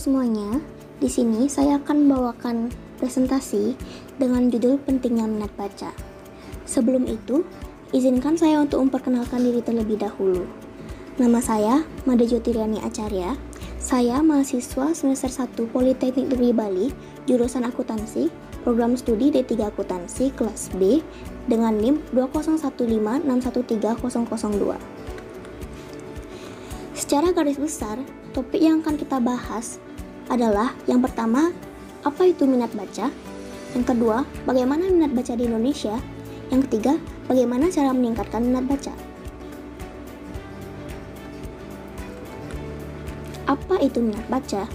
semuanya, di sini saya akan membawakan presentasi dengan judul pentingnya minat baca. Sebelum itu, izinkan saya untuk memperkenalkan diri terlebih dahulu. Nama saya Made Jyotiriani Acarya. Saya mahasiswa semester 1 Politeknik Negeri Bali, jurusan akuntansi, program studi D3 Akuntansi kelas B dengan NIM 20156130002. Secara garis besar, topik yang akan kita bahas adalah yang pertama, apa itu minat baca? Yang kedua, bagaimana minat baca di Indonesia? Yang ketiga, bagaimana cara meningkatkan minat baca? Apa itu minat baca?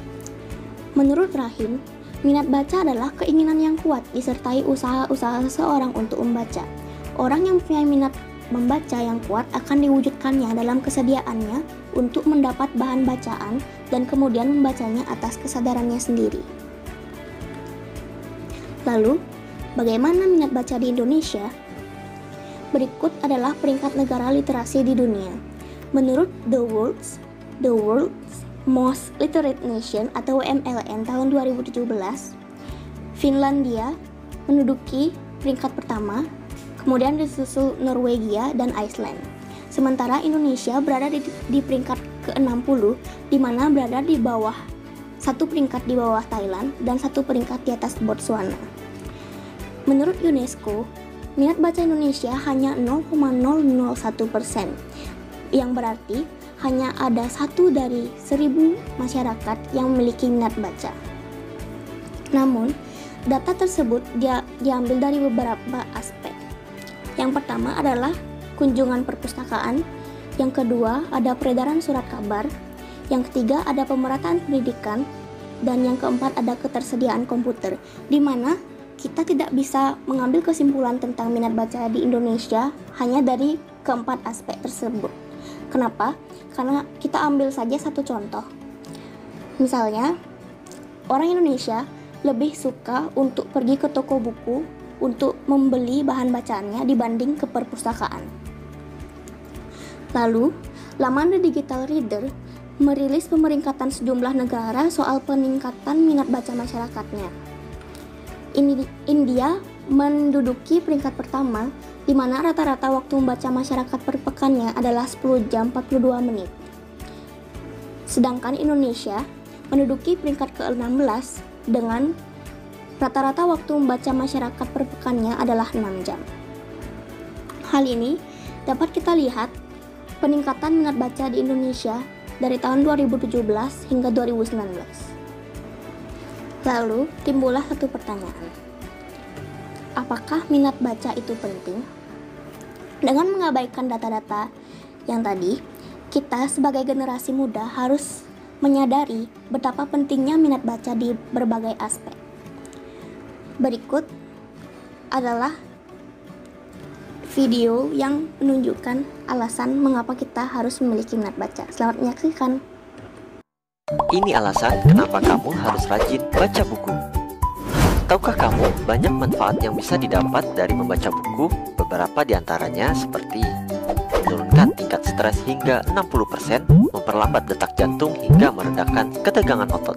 Menurut Rahim, minat baca adalah keinginan yang kuat disertai usaha-usaha seseorang untuk membaca. Orang yang punya minat membaca yang kuat akan diwujudkannya dalam kesediaannya untuk mendapat bahan bacaan dan kemudian membacanya atas kesadarannya sendiri. Lalu, bagaimana minat baca di Indonesia? Berikut adalah peringkat negara literasi di dunia. Menurut The World's Most Literate Nation atau WMLN tahun 2017, Finlandia menduduki peringkat pertama, kemudian disusul Norwegia dan Iceland. Sementara Indonesia berada di peringkat ke-60, di mana berada di bawah satu peringkat di bawah Thailand dan satu peringkat di atas Botswana. Menurut UNESCO, minat baca Indonesia hanya 0,001%, yang berarti hanya ada 1 dari 1.000 masyarakat yang memiliki minat baca. Namun, data tersebut diambil dari beberapa aspek. Yang pertama adalah kunjungan perpustakaan, yang kedua ada peredaran surat kabar, yang ketiga ada pemerataan pendidikan, dan yang keempat ada ketersediaan komputer, di mana kita tidak bisa mengambil kesimpulan tentang minat baca di Indonesia hanya dari keempat aspek tersebut. Kenapa? Karena kita ambil saja satu contoh. Misalnya, orang Indonesia lebih suka untuk pergi ke toko buku untuk membeli bahan bacaannya dibanding ke perpustakaan. Lalu, laman The Digital Reader merilis pemeringkatan sejumlah negara soal peningkatan minat baca masyarakatnya. India menduduki peringkat pertama, di mana rata-rata waktu membaca masyarakat per pekannya adalah 10 jam 42 menit. Sedangkan Indonesia menduduki peringkat ke-16 dengan rata-rata waktu membaca masyarakat per pekannya adalah 6 jam. Hal ini dapat kita lihat peningkatan minat baca di Indonesia dari tahun 2017 hingga 2019. Lalu timbullah satu pertanyaan. Apakah minat baca itu penting? Dengan mengabaikan data-data yang tadi, kita sebagai generasi muda harus menyadari betapa pentingnya minat baca di berbagai aspek. Berikut adalah video yang menunjukkan alasan mengapa kita harus memiliki minat baca. Selamat menyaksikan. Ini alasan kenapa kamu harus rajin baca buku. Tahukah kamu banyak manfaat yang bisa didapat dari membaca buku? Beberapa diantaranya seperti menurunkan tingkat stres hingga 60%, memperlambat detak jantung hingga meredakan ketegangan otot.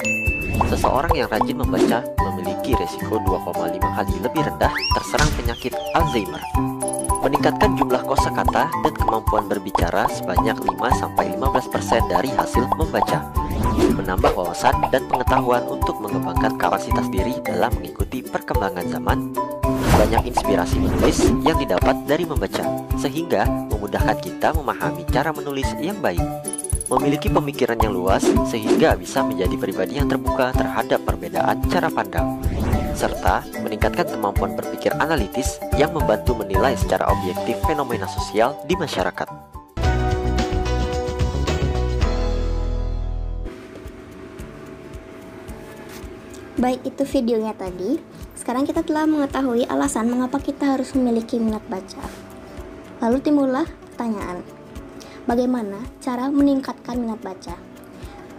Seseorang yang rajin membaca memiliki resiko 2,5 kali lebih rendah terserang penyakit Alzheimer. Meningkatkan jumlah kosakata dan kemampuan berbicara sebanyak 5-15% dari hasil membaca. Menambah wawasan dan pengetahuan untuk mengembangkan kapasitas diri dalam mengikuti perkembangan zaman. Banyak inspirasi menulis yang didapat dari membaca, sehingga memudahkan kita memahami cara menulis yang baik. Memiliki pemikiran yang luas sehingga bisa menjadi pribadi yang terbuka terhadap perbedaan cara pandang, serta meningkatkan kemampuan berpikir analitis yang membantu menilai secara objektif fenomena sosial di masyarakat. Baik, itu videonya tadi. Sekarang kita telah mengetahui alasan mengapa kita harus memiliki minat baca. Lalu timbullah pertanyaan, bagaimana cara meningkatkan minat baca?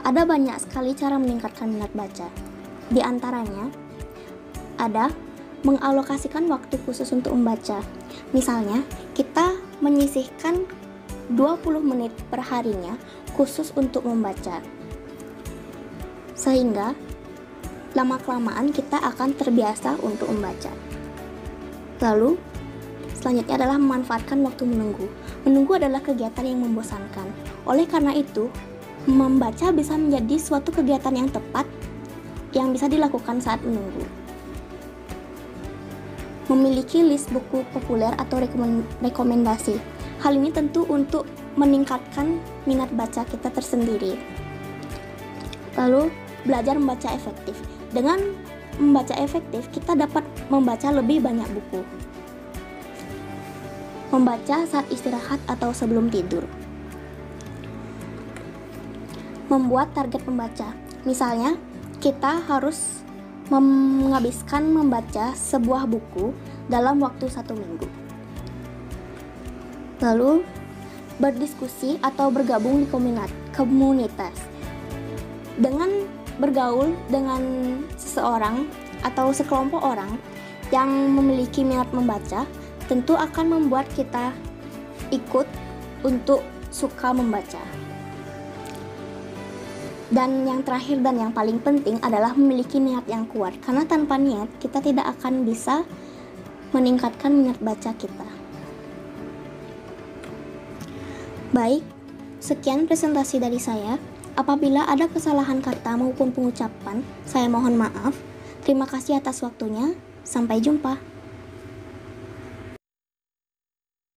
Ada banyak sekali cara meningkatkan minat baca. Di antaranya, ada mengalokasikan waktu khusus untuk membaca. Misalnya, kita menyisihkan 20 menit per harinya khusus untuk membaca. sehingga lama-kelamaan kita akan terbiasa untuk membaca. Lalu, selanjutnya adalah memanfaatkan waktu menunggu. Menunggu adalah kegiatan yang membosankan. Oleh karena itu, membaca bisa menjadi suatu kegiatan yang tepat yang bisa dilakukan saat menunggu. Memiliki list buku populer atau rekomendasi. Hal ini tentu untuk meningkatkan minat baca kita tersendiri. Lalu, belajar membaca efektif. Dengan membaca efektif, kita dapat membaca lebih banyak buku. Membaca saat istirahat atau sebelum tidur. Membuat target membaca. Misalnya, kita harus menghabiskan membaca sebuah buku dalam waktu 1 minggu. Lalu, berdiskusi atau bergabung di komunitas. Dengan bergaul dengan seseorang atau sekelompok orang yang memiliki minat membaca, tentu akan membuat kita ikut untuk suka membaca. Dan yang terakhir dan yang paling penting adalah memiliki niat yang kuat, karena tanpa niat kita tidak akan bisa meningkatkan minat baca kita. Baik, sekian presentasi dari saya. Apabila ada kesalahan kata maupun pengucapan, saya mohon maaf. Terima kasih atas waktunya. Sampai jumpa.